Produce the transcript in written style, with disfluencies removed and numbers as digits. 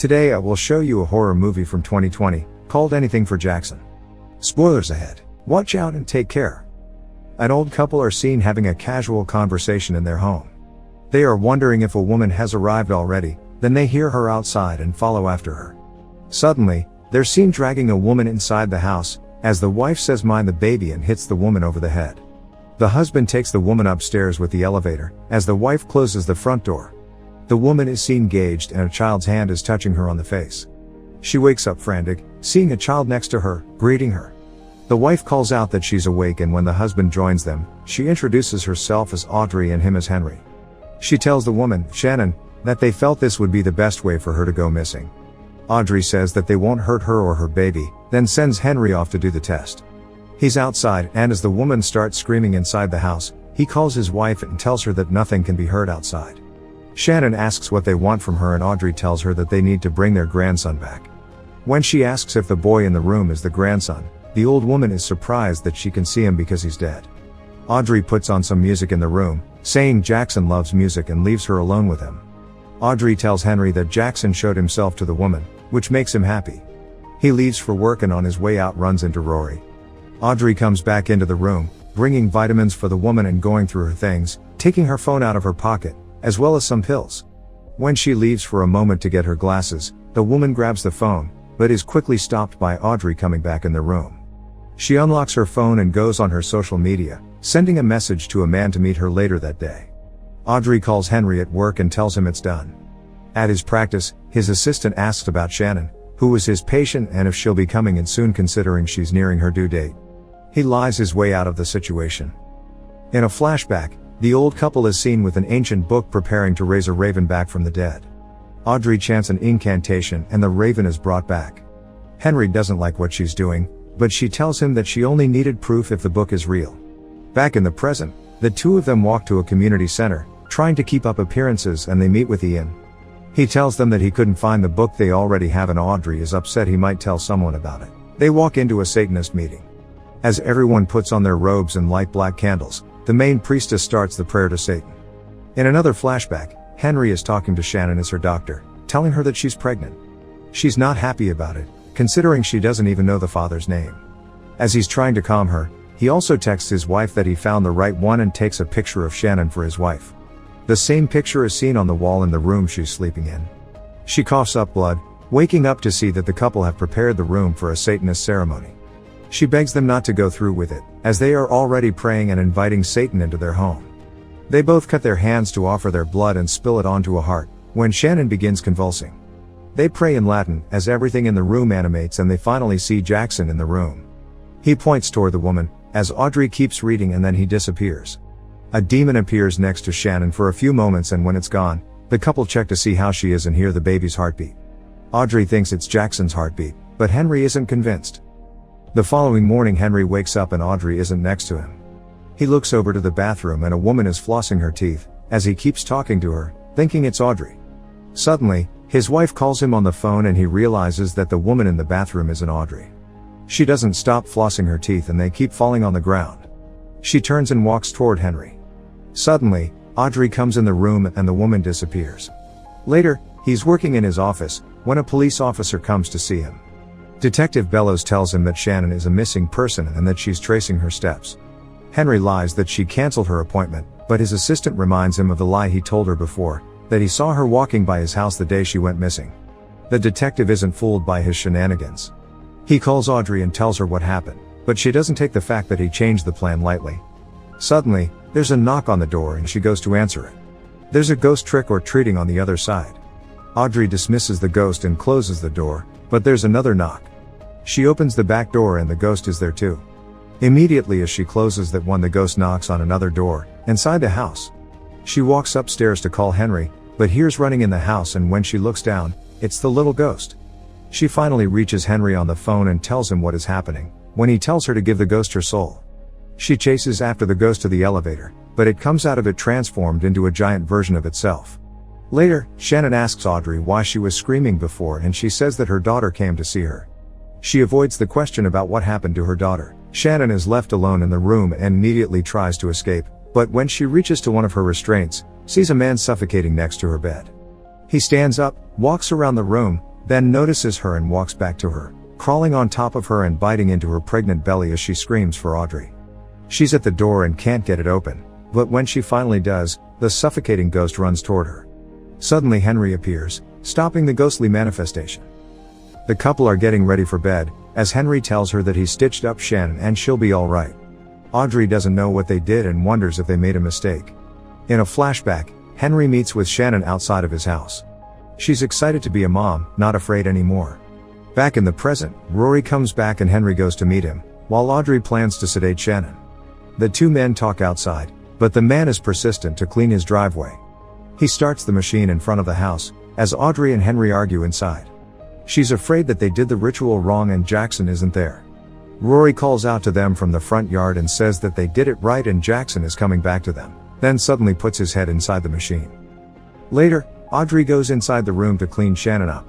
Today I will show you a horror movie from 2020, called Anything for Jackson. Spoilers ahead. Watch out and take care. An old couple are seen having a casual conversation in their home. They are wondering if a woman has arrived already, then they hear her outside and follow after her. Suddenly, they're seen dragging a woman inside the house, as the wife says mind the baby and hits the woman over the head. The husband takes the woman upstairs with the elevator, as the wife closes the front door. The woman is seen gagged and a child's hand is touching her on the face. She wakes up frantic, seeing a child next to her, greeting her. The wife calls out that she's awake, and when the husband joins them, she introduces herself as Audrey and him as Henry. She tells the woman, Shannon, that they felt this would be the best way for her to go missing. Audrey says that they won't hurt her or her baby, then sends Henry off to do the test. He's outside, and as the woman starts screaming inside the house, he calls his wife and tells her that nothing can be heard outside. Shannon asks what they want from her, and Audrey tells her that they need to bring their grandson back. When she asks if the boy in the room is the grandson, the old woman is surprised that she can see him because he's dead. Audrey puts on some music in the room, saying Jackson loves music, and leaves her alone with him. Audrey tells Henry that Jackson showed himself to the woman, which makes him happy. He leaves for work and on his way out runs into Rory. Audrey comes back into the room, bringing vitamins for the woman and going through her things, taking her phone out of her pocket, as well as some pills. When she leaves for a moment to get her glasses, the woman grabs the phone, but is quickly stopped by Audrey coming back in the room. She unlocks her phone and goes on her social media, sending a message to a man to meet her later that day. Audrey calls Henry at work and tells him it's done. At his practice, his assistant asks about Shannon, who was his patient, and if she'll be coming in soon considering she's nearing her due date. He lies his way out of the situation. In a flashback, the old couple is seen with an ancient book preparing to raise a raven back from the dead. Audrey chants an incantation and the raven is brought back. Henry doesn't like what she's doing, but she tells him that she only needed proof if the book is real. Back in the present, the two of them walk to a community center, trying to keep up appearances, and they meet with Ian. He tells them that he couldn't find the book they already have, and Audrey is upset he might tell someone about it. They walk into a Satanist meeting. As everyone puts on their robes and light black candles, the main priestess starts the prayer to Satan. In another flashback, Henry is talking to Shannon as her doctor, telling her that she's pregnant. She's not happy about it, considering she doesn't even know the father's name. As he's trying to calm her, he also texts his wife that he found the right one and takes a picture of Shannon for his wife. The same picture is seen on the wall in the room she's sleeping in. She coughs up blood, waking up to see that the couple have prepared the room for a Satanist ceremony. She begs them not to go through with it, as they are already praying and inviting Satan into their home. They both cut their hands to offer their blood and spill it onto a heart, when Shannon begins convulsing. They pray in Latin, as everything in the room animates, and they finally see Jackson in the room. He points toward the woman, as Audrey keeps reading, and then he disappears. A demon appears next to Shannon for a few moments, and when it's gone, the couple check to see how she is and hear the baby's heartbeat. Audrey thinks it's Jackson's heartbeat, but Henry isn't convinced. The following morning, Henry wakes up and Audrey isn't next to him. He looks over to the bathroom and a woman is flossing her teeth, as he keeps talking to her, thinking it's Audrey. Suddenly, his wife calls him on the phone and he realizes that the woman in the bathroom isn't Audrey. She doesn't stop flossing her teeth and they keep falling on the ground. She turns and walks toward Henry. Suddenly, Audrey comes in the room and the woman disappears. Later, he's working in his office, when a police officer comes to see him. Detective Bellows tells him that Shannon is a missing person and that she's tracing her steps. Henry lies that she canceled her appointment, but his assistant reminds him of the lie he told her before, that he saw her walking by his house the day she went missing. The detective isn't fooled by his shenanigans. He calls Audrey and tells her what happened, but she doesn't take the fact that he changed the plan lightly. Suddenly, there's a knock on the door and she goes to answer it. There's a ghost trick or treating on the other side. Audrey dismisses the ghost and closes the door, but there's another knock. She opens the back door and the ghost is there too. Immediately as she closes that one, the ghost knocks on another door, inside the house. She walks upstairs to call Henry, but hears running in the house, and when she looks down, it's the little ghost. She finally reaches Henry on the phone and tells him what is happening, when he tells her to give the ghost her soul. She chases after the ghost to the elevator, but it comes out of it transformed into a giant version of itself. Later, Shannon asks Audrey why she was screaming before, and she says that her daughter came to see her. She avoids the question about what happened to her daughter. Shannon is left alone in the room and immediately tries to escape, but when she reaches to one of her restraints, sees a man suffocating next to her bed. He stands up, walks around the room, then notices her and walks back to her, crawling on top of her and biting into her pregnant belly as she screams for Audrey. She's at the door and can't get it open, but when she finally does, the suffocating ghost runs toward her. Suddenly Henry appears, stopping the ghostly manifestation. The couple are getting ready for bed, as Henry tells her that he's stitched up Shannon and she'll be alright. Audrey doesn't know what they did and wonders if they made a mistake. In a flashback, Henry meets with Shannon outside of his house. She's excited to be a mom, not afraid anymore. Back in the present, Rory comes back and Henry goes to meet him, while Audrey plans to sedate Shannon. The two men talk outside, but the man is persistent to clean his driveway. He starts the machine in front of the house, as Audrey and Henry argue inside. She's afraid that they did the ritual wrong and Jackson isn't there. Rory calls out to them from the front yard and says that they did it right and Jackson is coming back to them, then suddenly puts his head inside the machine. Later, Audrey goes inside the room to clean Shannon up.